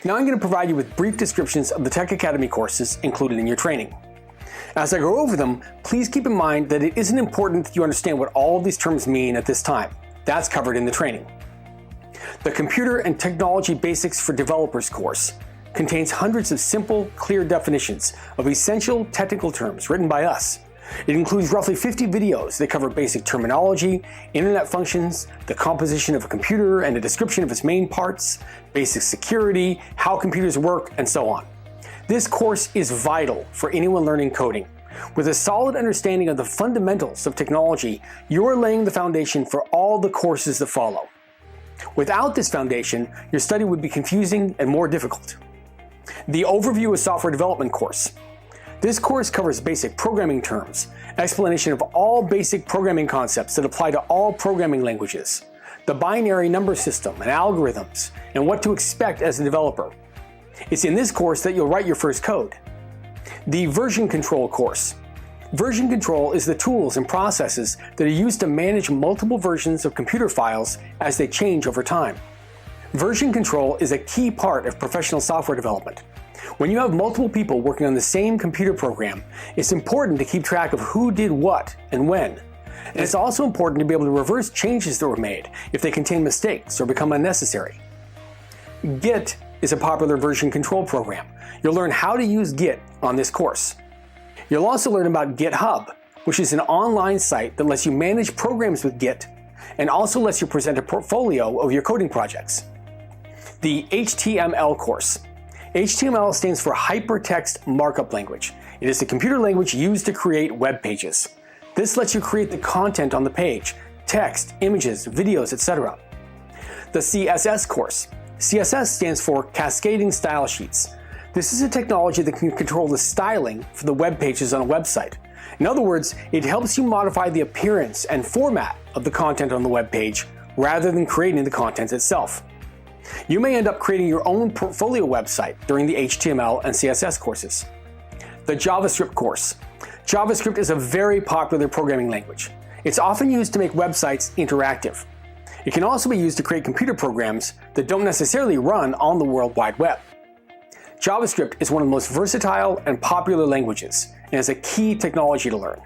Now I'm going to provide you with brief descriptions of the Tech Academy courses included in your training. As I go over them, please keep in mind that it isn't important that you understand what all of these terms mean at this time. That's covered in the training. The Computer and Technology Basics for Developers course contains hundreds of simple, clear definitions of essential technical terms written by us. It includes roughly 50 videos that cover basic terminology, internet functions, the composition of a computer and a description of its main parts, basic security, how computers work, and so on. This course is vital for anyone learning coding. With a solid understanding of the fundamentals of technology, you're laying the foundation for all the courses that follow. Without this foundation, your study would be confusing and more difficult. The Overview of Software Development course. This course covers basic programming terms, explanation of all basic programming concepts that apply to all programming languages, the binary number system and algorithms, and what to expect as a developer. It's in this course that you'll write your first code. The Version Control course. Version control is the tools and processes that are used to manage multiple versions of computer files as they change over time. Version control is a key part of professional software development. When you have multiple people working on the same computer program, it's important to keep track of who did what and when. And it's also important to be able to reverse changes that were made if they contain mistakes or become unnecessary. Git is a popular version control program. You'll learn how to use Git on this course. You'll also learn about GitHub, which is an online site that lets you manage programs with Git and also lets you present a portfolio of your coding projects. The HTML course. HTML stands for Hypertext Markup Language. It is the computer language used to create web pages. This lets you create the content on the page, text, images, videos, etc. The CSS course. CSS stands for Cascading Style Sheets. This is a technology that can control the styling for the web pages on a website. In other words, it helps you modify the appearance and format of the content on the web page rather than creating the content itself. You may end up creating your own portfolio website during the HTML and CSS courses. The JavaScript course. JavaScript is a very popular programming language. It's often used to make websites interactive. It can also be used to create computer programs that don't necessarily run on the World Wide Web. JavaScript is one of the most versatile and popular languages and is a key technology to learn.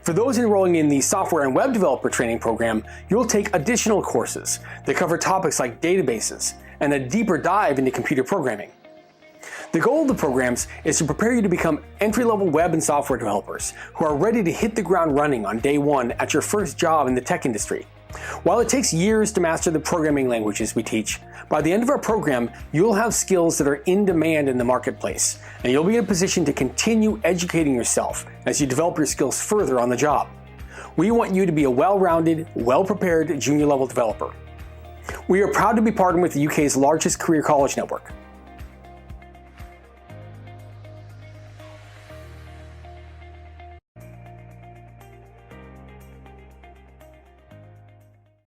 For those enrolling in the Software and Web Developer Training Program, you'll take additional courses that cover topics like databases and a deeper dive into computer programming. The goal of the programs is to prepare you to become entry-level web and software developers who are ready to hit the ground running on day one at your first job in the tech industry. While it takes years to master the programming languages we teach, by the end of our program, you'll have skills that are in demand in the marketplace, and you'll be in a position to continue educating yourself as you develop your skills further on the job. We want you to be a well-rounded, well-prepared junior-level developer. We are proud to be partnered with the UK's largest career college network.